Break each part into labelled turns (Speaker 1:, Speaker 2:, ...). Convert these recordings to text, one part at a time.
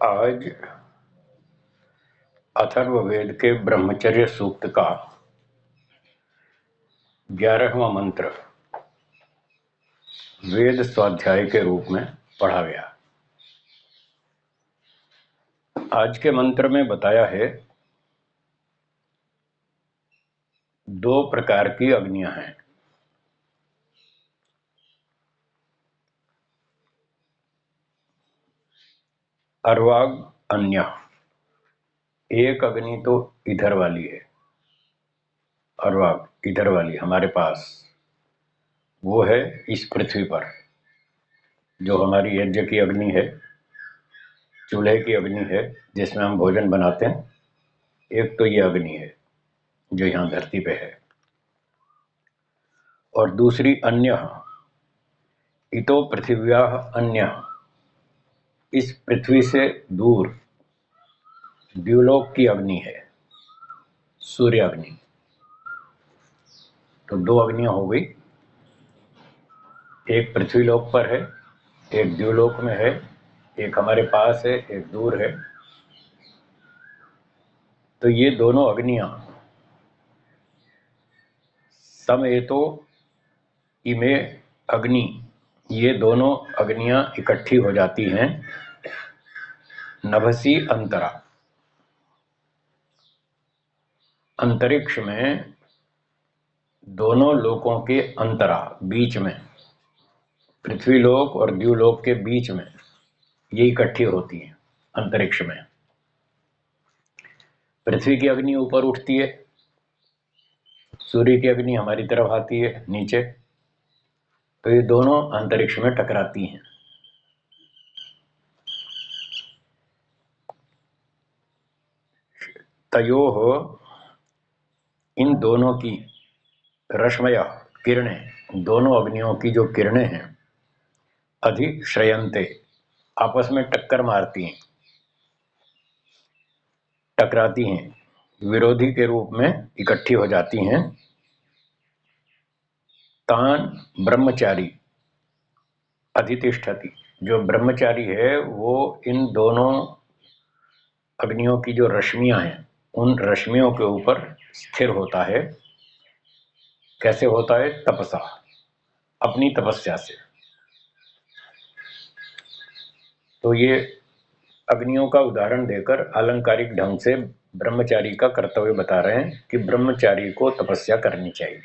Speaker 1: आज अथर्ववेद के ब्रह्मचर्य सूक्त का 11वां मंत्र वेद स्वाध्याय के रूप में पढ़ा गया। आज के मंत्र में बताया है 2 प्रकार की अग्नियां हैं। अर्वाग अन्य, एक अग्नि तो इधर वाली है, अर्वाग इधर वाली हमारे पास, वो है इस पृथ्वी पर जो हमारी यज्ञ की अग्नि है, चूल्हे की अग्नि है जिसमें हम भोजन बनाते हैं। एक तो ये अग्नि है जो यहाँ धरती पे है, और दूसरी अन्य, इतो पृथिव्या अन्य, इस पृथ्वी से दूर द्युलोक की अग्नि है, सूर्य अग्नि। तो 2 अग्नियां हो गई, एक पृथ्वी लोक पर है, एक द्युलोक में है, एक हमारे पास है, एक दूर है। तो ये दोनों अग्नियां समेतो इमे अग्नि, ये दोनों अग्नियां इकट्ठी हो जाती हैं नभसी अंतरा, अंतरिक्ष में, दोनों लोकों के अंतरा, बीच में, पृथ्वी लोक और द्युलोक के बीच में ये इकट्ठी होती हैं अंतरिक्ष में। पृथ्वी की अग्नि ऊपर उठती है, सूर्य की अग्नि हमारी तरफ आती है नीचे, तो ये दोनों अंतरिक्ष में टकराती हैं। तयोः, इन दोनों की, रश्मयः किरणें, दोनों अग्नियों की जो किरणें हैं, अधिश्रयन्ते, आपस में टक्कर मारती हैं, टकराती हैं, विरोधी के रूप में इकट्ठी हो जाती हैं। तान ब्रह्मचारी अधितिष्ठति, जो ब्रह्मचारी है वो इन दोनों अग्नियों की जो रश्मियां हैं उन रश्मियों के ऊपर स्थिर होता है। कैसे होता है? तपसा, अपनी तपस्या से। तो ये अग्नियों का उदाहरण देकर अलंकारिक ढंग से ब्रह्मचारी का कर्तव्य बता रहे हैं कि ब्रह्मचारी को तपस्या करनी चाहिए।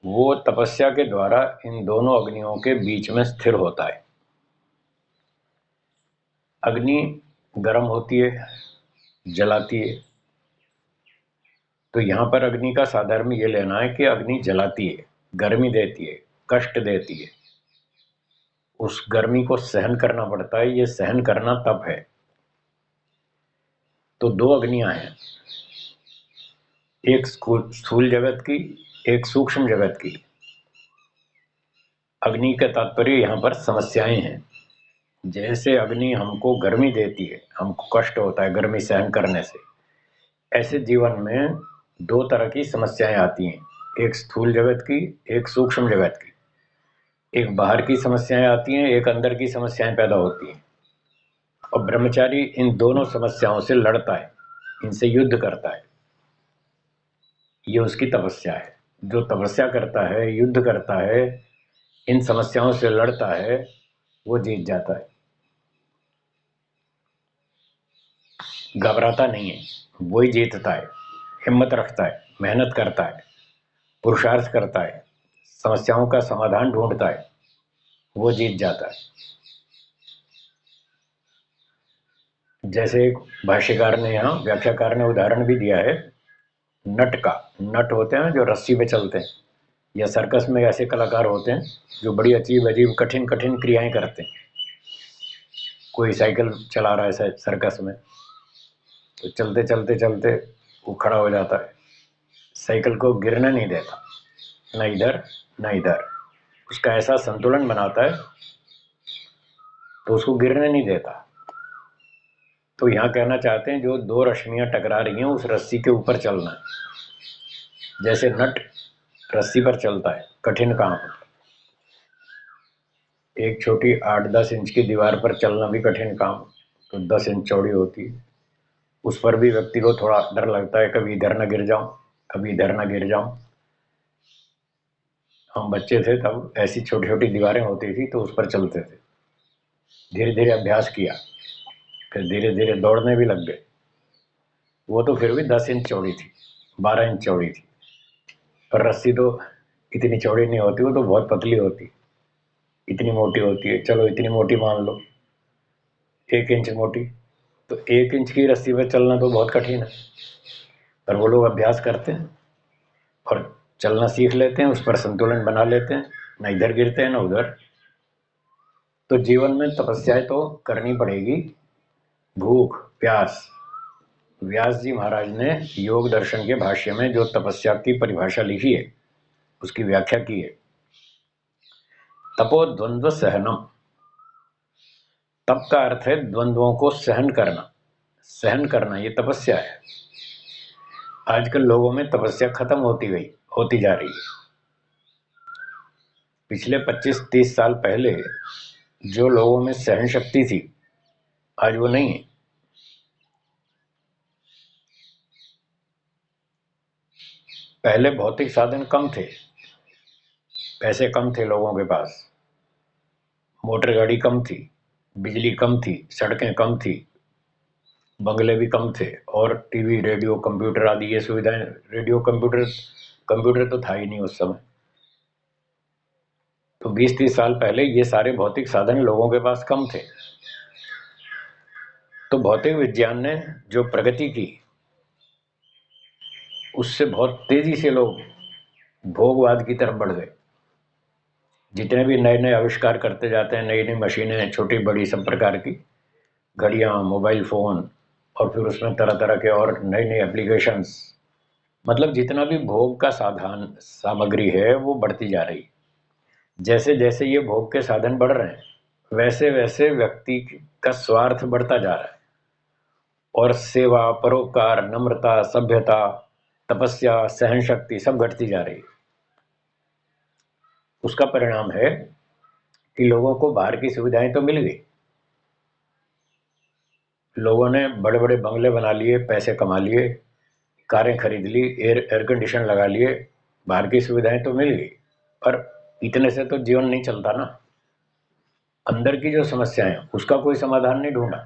Speaker 1: वो तपस्या के द्वारा इन दोनों अग्नियों के बीच में स्थिर होता है। अग्नि गर्म होती है, जलाती है। तो यहाँ पर अग्नि का साधर्म ये लेना है कि अग्नि जलाती है, गर्मी देती है, कष्ट देती है, उस गर्मी को सहन करना पड़ता है। ये सहन करना तप है। तो 2 अग्नियां हैं, एक स्थूल जगत की, एक सूक्ष्म जगत की। अग्नि का तात्पर्य यहाँ पर समस्याएं हैं। जैसे अग्नि हमको गर्मी देती है, हमको कष्ट होता है गर्मी सहन करने से, ऐसे जीवन में 2 तरह की समस्याएं आती हैं, एक स्थूल जगत की, एक सूक्ष्म जगत की। एक बाहर की समस्याएं आती हैं, एक अंदर की समस्याएं पैदा होती हैं। और ब्रह्मचारी इन दोनों समस्याओं से लड़ता है, इनसे युद्ध करता है। ये उसकी तपस्या है। जो तपस्या करता है, युद्ध करता है, इन समस्याओं से लड़ता है, वो जीत जाता है। घबराता नहीं है, वही जीतता है। हिम्मत रखता है, मेहनत करता है, पुरुषार्थ करता है, समस्याओं का समाधान ढूंढता है, वो जीत जाता है। जैसे एक भाष्यकार ने, यहाँ व्याख्याकार ने उदाहरण भी दिया है नट का। नट होते हैं जो रस्सी पे चलते हैं, या सर्कस में ऐसे कलाकार होते हैं जो बड़ी अजीब अजीब कठिन कठिन क्रियाएं करते हैं। कोई साइकिल चला रहा है सर्कस में, तो चलते चलते चलते वो खड़ा हो जाता है, साइकिल को गिरने नहीं देता, न इधर न इधर, उसका ऐसा संतुलन बनाता है तो उसको गिरने नहीं देता। तो यहाँ कहना चाहते हैं जो 2 रश्मियां टकरा रही हैं उस रस्सी के ऊपर चलना है। जैसे नट रस्सी पर चलता है, कठिन काम। एक छोटी 8-10 इंच की दीवार पर चलना भी कठिन काम, तो 10 इंच चौड़ी होती है। उस पर भी व्यक्ति को थोड़ा डर लगता है, कभी इधर ना गिर जाऊं, कभी इधर ना गिर जाऊं। हम बच्चे थे तब ऐसी छोटी छोटी दीवारें होती थी तो उस पर चलते थे। धीरे धीरे अभ्यास किया, फिर धीरे धीरे दौड़ने भी लग गए। वो तो फिर भी 10 इंच चौड़ी थी, 12 इंच चौड़ी थी, पर रस्सी तो इतनी चौड़ी नहीं होती, वो तो बहुत पतली होती, इतनी मोटी होती है। चलो इतनी मोटी मान लो, 1 इंच मोटी, तो 1 इंच की रस्सी पर चलना तो बहुत कठिन है। पर वो लोग अभ्यास करते हैं और चलना सीख लेते हैं, उस पर संतुलन बना लेते हैं, ना इधर गिरते हैं ना उधर। तो जीवन में तपस्याएं तो करनी पड़ेगी। भूख प्यास, व्यास जी महाराज ने योग दर्शन के भाष्य में जो तपस्या की परिभाषा लिखी है, उसकी व्याख्या की है, तपो द्वंद्व सहनम। तप का अर्थ है द्वंद्वों को सहन करना, सहन करना ये तपस्या है। आजकल लोगों में तपस्या खत्म होती जा रही है। पिछले 25-30 साल पहले जो लोगों में सहन शक्ति थी, आज वो नहीं है। पहले भौतिक साधन कम थे, पैसे कम थे लोगों के पास, मोटर गाड़ी कम थी, बिजली कम थी, सड़कें कम थी, बंगले भी कम थे, और टीवी रेडियो कंप्यूटर आदि ये सुविधाएं, रेडियो कंप्यूटर कंप्यूटर तो था ही नहीं उस समय। तो 20-30 साल पहले ये सारे भौतिक साधन लोगों के पास कम थे। तो भौतिक विज्ञान ने जो प्रगति की, उससे बहुत तेजी से लोग भोगवाद की तरफ बढ़ गए। जितने भी नए नए आविष्कार करते जाते हैं, नई नई मशीनें, छोटी बड़ी सब प्रकार की घड़ियां, मोबाइल फोन, और फिर उसमें तरह तरह के और नई नई एप्लीकेशंस, मतलब जितना भी भोग का साधन सामग्री है वो बढ़ती जा रही। जैसे जैसे ये भोग के साधन बढ़ रहे हैं, वैसे वैसे व्यक्ति का स्वार्थ बढ़ता जा रहा है, और सेवा, परोपकार, नम्रता, सभ्यता, तपस्या, सहन शक्ति सब घटती जा रही है। उसका परिणाम है कि लोगों को बाहर की सुविधाएं तो मिल गई, लोगों ने बड़े बड़े बंगले बना लिए, पैसे कमा लिए, कारें खरीद ली, एयर कंडीशन लगा लिए, बाहर की सुविधाएं तो मिल गई, पर इतने से तो जीवन नहीं चलता ना। अंदर की जो समस्याएं उसका कोई समाधान नहीं ढूंढा,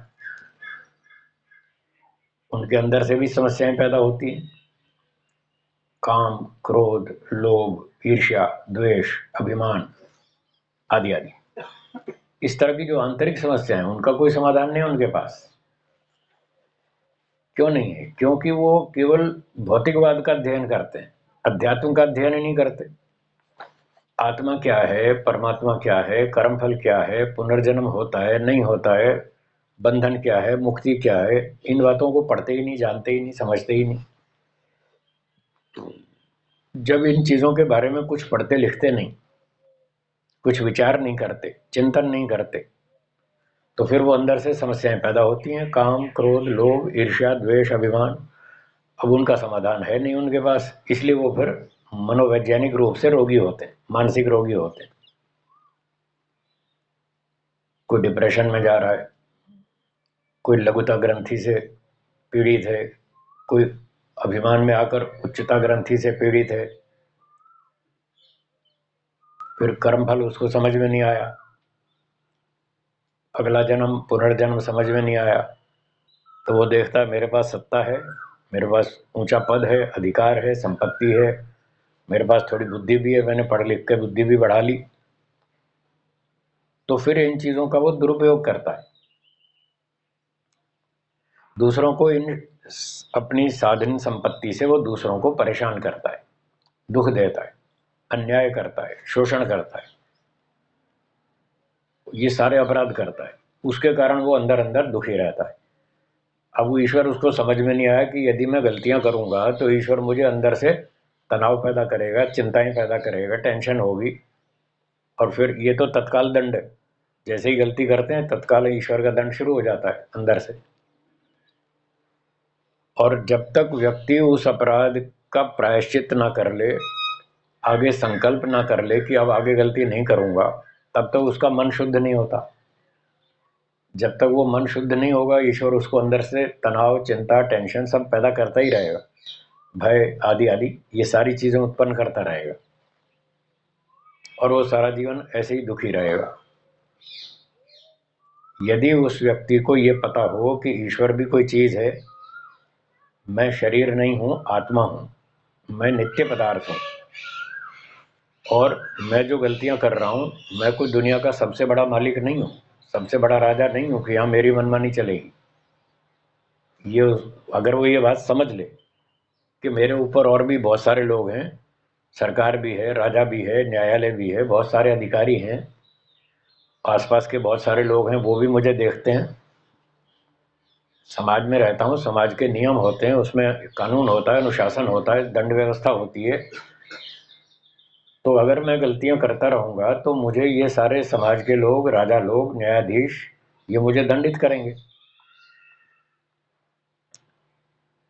Speaker 1: उनके अंदर से भी समस्याएं पैदा होती हैं। काम, क्रोध, लोभ, ईर्ष्या, द्वेष, अभिमान आदि आदि, इस तरह की जो आंतरिक समस्याएं हैं उनका कोई समाधान नहीं है उनके पास। क्यों नहीं है? क्योंकि वो केवल भौतिकवाद का अध्ययन करते हैं, अध्यात्म का अध्ययन ही नहीं करते। आत्मा क्या है, परमात्मा क्या है, कर्मफल क्या है, पुनर्जन्म होता है नहीं होता है, बंधन क्या है, मुक्ति क्या है, इन बातों को पढ़ते ही नहीं, जानते ही नहीं, समझते ही नहीं। जब इन चीजों के बारे में कुछ पढ़ते लिखते नहीं, कुछ विचार नहीं करते, चिंतन नहीं करते, तो फिर वो अंदर से समस्याएं पैदा होती हैं। काम, क्रोध, लोभ, ईर्ष्या, द्वेष, अभिमान, अब उनका समाधान है नहीं उनके पास, इसलिए वो फिर मनोवैज्ञानिक रूप से रोगी होते हैं, मानसिक रोगी होते हैं। कोई डिप्रेशन में जा रहा है, कोई लघुता ग्रंथि से पीड़ित है, कोई अभिमान में आकर उच्चता ग्रंथि से पीड़ित है, फिर कर्मफल उसको समझ में नहीं आया, अगला जन्म पुनर्जन्म समझ में नहीं आया, तो वो देखता है मेरे पास सत्ता है, मेरे पास ऊंचा पद है, अधिकार है, संपत्ति है, मेरे पास थोड़ी बुद्धि भी है, मैंने पढ़ लिख के बुद्धि भी बढ़ा ली, तो फिर इन चीजों का वो दुरुपयोग करता है। दूसरों को इन अपनी साधन संपत्ति से वो दूसरों को परेशान करता है, दुख देता है, अन्याय करता है, शोषण करता है, ये सारे अपराध करता है। उसके कारण वो अंदर अंदर दुखी रहता है। अब वो ईश्वर उसको समझ में नहीं आया कि यदि मैं गलतियां करूंगा तो ईश्वर मुझे अंदर से तनाव पैदा करेगा, चिंताएं पैदा करेगा, टेंशन होगी, और फिर ये तो तत्काल दंड है। जैसे ही गलती करते हैं तत्काल ईश्वर का दंड शुरू हो जाता है अंदर से। और जब तक व्यक्ति उस अपराध का प्रायश्चित ना कर ले, आगे संकल्प ना कर ले कि अब आगे गलती नहीं करूंगा, तब तक उसका मन शुद्ध नहीं होता। जब तक वो मन शुद्ध नहीं होगा, ईश्वर उसको अंदर से तनाव, चिंता, टेंशन सब पैदा करता ही रहेगा, भय आदि आदि ये सारी चीजें उत्पन्न करता रहेगा, और वो सारा जीवन ऐसे ही दुखी रहेगा। यदि उस व्यक्ति को ये पता हो कि ईश्वर भी कोई चीज है, मैं शरीर नहीं हूं, आत्मा हूं, मैं नित्य पदार्थ हूं, और मैं जो गलतियां कर रहा हूं, मैं कोई दुनिया का सबसे बड़ा मालिक नहीं हूं, सबसे बड़ा राजा नहीं हूं कि यहाँ मेरी मनमानी चलेगी। ये अगर वो ये बात समझ ले कि मेरे ऊपर और भी बहुत सारे लोग हैं, सरकार भी है, राजा भी है, न्यायालय भी है, बहुत सारे अधिकारी हैं, आसपास के बहुत सारे लोग हैं, वो भी मुझे देखते हैं, समाज में रहता हूँ, समाज के नियम होते हैं, उसमें कानून होता है, अनुशासन होता है, दंड व्यवस्था होती है। तो अगर मैं गलतियां करता रहूंगा तो मुझे ये सारे समाज के लोग, राजा लोग, न्यायाधीश, ये मुझे दंडित करेंगे।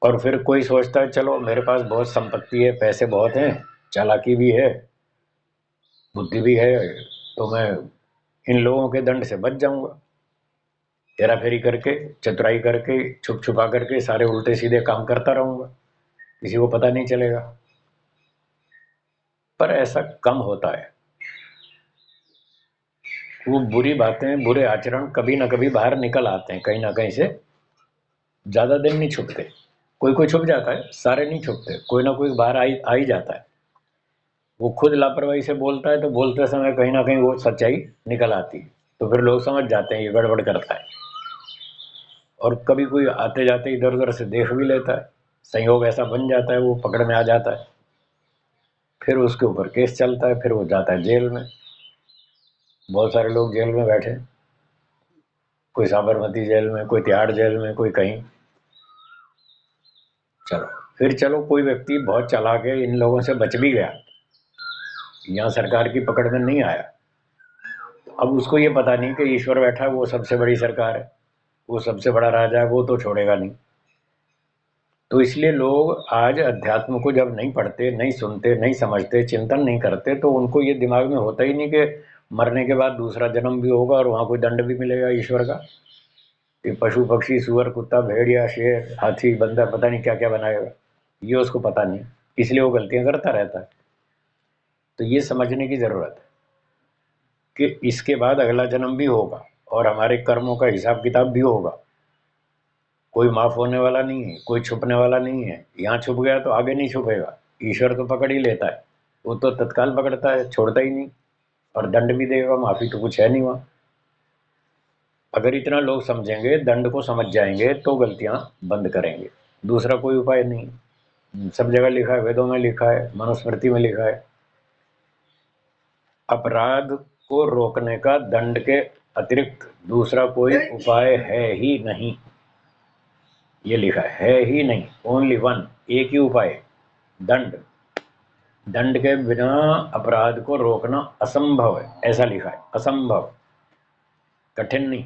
Speaker 1: और फिर कोई सोचता है चलो मेरे पास बहुत संपत्ति है, पैसे बहुत हैं, चालाकी भी है, बुद्धि भी है, तो मैं इन लोगों के दंड से बच जाऊंगा, हेरा फेरी करके, चतुराई करके, छुप छुपा करके सारे उल्टे सीधे काम करता रहूंगा, किसी को पता नहीं चलेगा। पर ऐसा कम होता है। वो बुरी बातें, बुरे आचरण कभी ना कभी बाहर निकल आते हैं कहीं ना कहीं से, ज्यादा दिन नहीं छुपते। कोई कोई छुप जाता है, सारे नहीं छुपते, कोई ना कोई बाहर आ ही जाता है। वो खुद लापरवाही से बोलता है तो बोलते समय कहीं ना कहीं वो सच्चाई निकल आती है, तो फिर लोग समझ जाते हैं ये गड़बड़ करता है। और कभी कोई आते जाते इधर उधर से देख भी लेता है, संयोग ऐसा बन जाता है, वो पकड़ में आ जाता है, फिर उसके ऊपर केस चलता है, फिर वो जाता है जेल में। बहुत सारे लोग जेल में बैठे, कोई साबरमती जेल में, कोई तिहाड़ जेल में, कोई कहीं। चलो फिर चलो कोई व्यक्ति बहुत चालाक है, इन लोगों से बच भी गया, यहाँ सरकार की पकड़ में नहीं आया। अब उसको ये पता नहीं कि ईश्वर बैठा है, वो सबसे बड़ी सरकार है, वो सबसे बड़ा राजा है, वो तो छोड़ेगा नहीं। तो इसलिए लोग आज अध्यात्म को जब नहीं पढ़ते, नहीं सुनते, नहीं समझते, चिंतन नहीं करते, तो उनको ये दिमाग में होता ही नहीं कि मरने के बाद दूसरा जन्म भी होगा और वहाँ कोई दंड भी मिलेगा ईश्वर का। ये पशु पक्षी, सुअर, कुत्ता, भेड़िया, शेर, हाथी, बंदर, पता नहीं क्या क्या बनाएगा, ये उसको पता नहीं, इसलिए वो गलतियां करता रहता है। तो ये समझने की जरूरत है कि इसके बाद अगला जन्म भी होगा और हमारे कर्मों का हिसाब किताब भी होगा। कोई माफ होने वाला नहीं है, कोई छुपने वाला नहीं है। यहाँ छुप गया तो आगे नहीं छुपेगा, ईश्वर तो पकड़ ही लेता है, वो तो तत्काल पकड़ता है, छोड़ता ही नहीं, और दंड भी देगा, माफी तो कुछ है नहीं वहाँ। अगर इतना लोग समझेंगे, दंड को समझ जाएंगे, तो गलतियां बंद करेंगे, दूसरा कोई उपाय नहीं। सब जगह लिखा है, वेदों में लिखा है, मनुस्मृति में लिखा है, अपराध को रोकने का दंड के अतिरिक्त दूसरा कोई उपाय है ही नहीं, ये लिखा है ही नहीं, ओनली वन, एक ही उपाय, दंड। दंड के बिना अपराध को रोकना असंभव है, ऐसा लिखा है, असंभव, कठिन नहीं,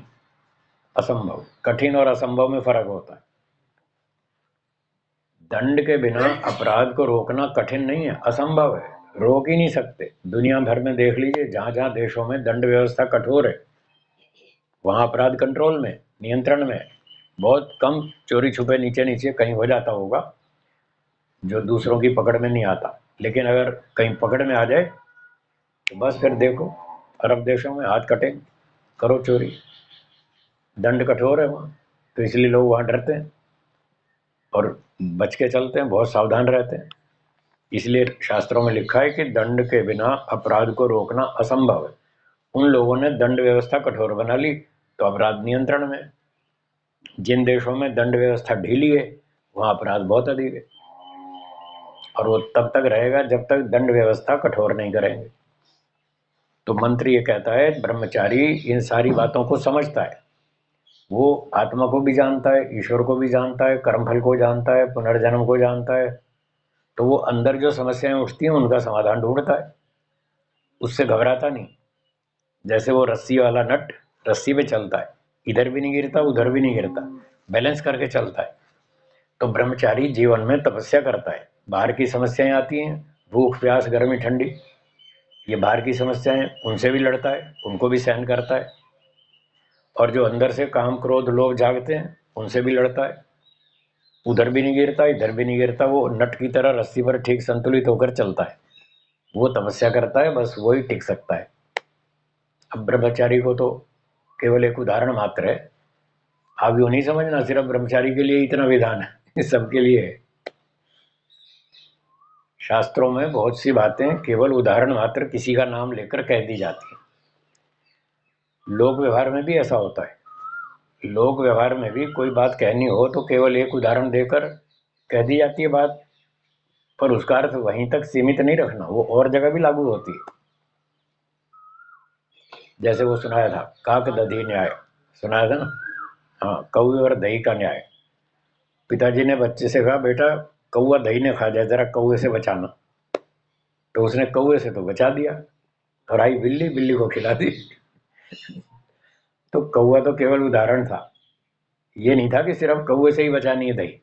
Speaker 1: असंभव। कठिन और असंभव में फर्क होता है। दंड के बिना अपराध को रोकना कठिन नहीं है, असंभव है, रोक ही नहीं सकते। दुनिया भर में देख लीजिए, जहां जहां देशों में दंड व्यवस्था कठोर है, वहां अपराध कंट्रोल में, नियंत्रण में। बहुत कम चोरी छुपे नीचे नीचे कहीं हो जाता होगा, जो दूसरों की पकड़ में नहीं आता, लेकिन अगर कहीं पकड़ में आ जाए तो बस फिर देखो, अरब देशों में हाथ कटे, करो चोरी, दंड कठोर है वहाँ, तो इसलिए लोग वहाँ डरते हैं और बच के चलते हैं, बहुत सावधान रहते हैं। इसलिए शास्त्रों में लिखा है कि दंड के बिना अपराध को रोकना असंभव है। उन लोगों ने दंड व्यवस्था कठोर बना ली तो अपराध नियंत्रण में। जिन देशों में दंड व्यवस्था ढीली है, वहाँ अपराध बहुत अधिक है, और वो तब तक रहेगा जब तक दंड व्यवस्था कठोर नहीं करेंगे। तो मंत्र ये कहता है, ब्रह्मचारी इन सारी बातों को समझता है, वो आत्मा को भी जानता है, ईश्वर को भी जानता है, कर्मफल को जानता है, पुनर्जन्म को जानता है, तो वो अंदर जो समस्याएं उठती हैं उनका समाधान ढूंढता है, उससे घबराता नहीं। जैसे वो रस्सी वाला नट रस्सी पे चलता है, इधर भी नहीं गिरता, उधर भी नहीं गिरता, बैलेंस करके चलता है। तो ब्रह्मचारी जीवन में तपस्या करता है। बाहर की समस्याएं आती हैं, भूख प्यास गर्मी ठंडी, ये बाहर की समस्याएं, उनसे भी लड़ता है, उनको भी सहन करता है, और जो अंदर से काम क्रोध लोभ जागते हैं उनसे भी लड़ता है, उधर भी नहीं गिरता इधर भी नहीं गिरता, वो नट की तरह रस्सी पर ठीक संतुलित होकर चलता है, वो तपस्या करता है, बस वही टिक सकता है। अब ब्रह्मचारी को तो केवल एक उदाहरण मात्र है, आप यूं नहीं समझना सिर्फ ब्रह्मचारी के लिए इतना विधान है, सबके लिए है। शास्त्रों में बहुत सी बातें केवल उदाहरण मात्र किसी का नाम लेकर कह दी जाती है। लोक व्यवहार में भी ऐसा होता है, लोक व्यवहार में भी कोई बात कहनी हो तो केवल एक उदाहरण देकर कह दी जाती है बात, पर उसका अर्थ वहीं तक सीमित नहीं रखना, वो और जगह भी लागू होती है। जैसे वो सुनाया था काक दधी न्याय, सुनाया था ना, हाँ, कौवे और दही का न्याय। पिताजी ने बच्चे से कहा बेटा कौवा दही ने खा जाए, जरा कौवे से बचाना, तो उसने कौवे से तो बचा दिया, और आई बिल्ली, बिल्ली को खिला दी। तो कौवा तो केवल उदाहरण था, ये नहीं था कि सिर्फ कौवे से ही बचानी है दही।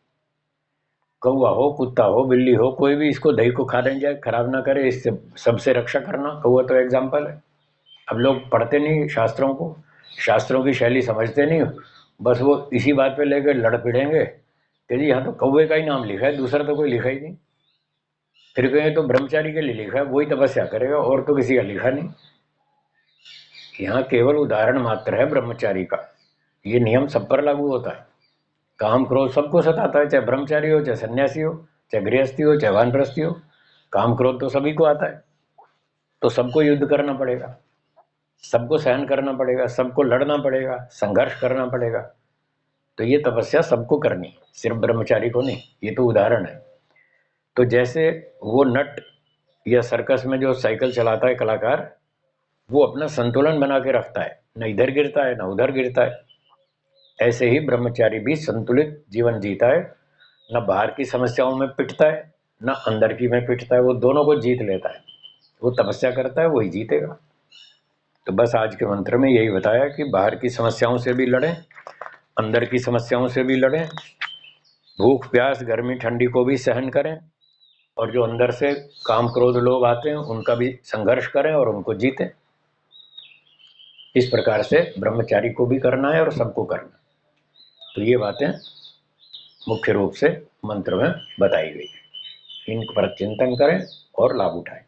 Speaker 1: कौवा हो, कुत्ता हो, बिल्ली हो, कोई भी इसको दही को खा नहीं जाए, खराब ना करे, इससे सबसे रक्षा करना, कौवा तो एग्जाम्पल है। अब लोग पढ़ते नहीं शास्त्रों को, शास्त्रों की शैली समझते नहीं, बस वो इसी बात पे लेकर लड़ भिड़ेंगे कि जी यहाँ तो कौवे का ही नाम लिखा है, दूसरा तो कोई लिखा ही नहीं। फिर कहें तो ब्रह्मचारी के लिए लिखा है, वही तपस्या करेगा, और तो किसी का लिखा नहीं। यहाँ केवल उदाहरण मात्र है ब्रह्मचारी का, ये नियम सब पर लागू होता है। काम क्रोध सबको सताता है, चाहे ब्रह्मचारी हो, चाहे सन्यासी हो, चाहे गृहस्थी हो, चाहे वानप्रस्थी हो, काम क्रोध तो सभी को आता है। तो सबको युद्ध करना पड़ेगा, सबको सहन करना पड़ेगा, सबको लड़ना पड़ेगा, संघर्ष करना पड़ेगा। तो ये तपस्या सबको करनी, सिर्फ ब्रह्मचारी को नहीं, ये तो उदाहरण है। तो जैसे वो नट या सर्कस में जो साइकिल चलाता है कलाकार, वो अपना संतुलन बना के रखता है, न इधर गिरता है न उधर गिरता है। ऐसे ही ब्रह्मचारी भी संतुलित जीवन जीता है, न बाहर की समस्याओं में पिटता है न अंदर की में पिटता है, वो दोनों को जीत लेता है। वो तपस्या करता है, वही जीतेगा। तो बस आज के मंत्र में यही बताया कि बाहर की समस्याओं से भी लड़ें, अंदर की समस्याओं से भी लड़ें, भूख प्यास गर्मी ठंडी को भी सहन करें, और जो अंदर से काम क्रोध लोग आते हैं उनका भी संघर्ष करें और उनको जीतें। इस प्रकार से ब्रह्मचारी को भी करना है और सबको करना है। तो ये बातें मुख्य रूप से मंत्र में बताई गई, इन पर चिंतन करें और लाभ उठाएं।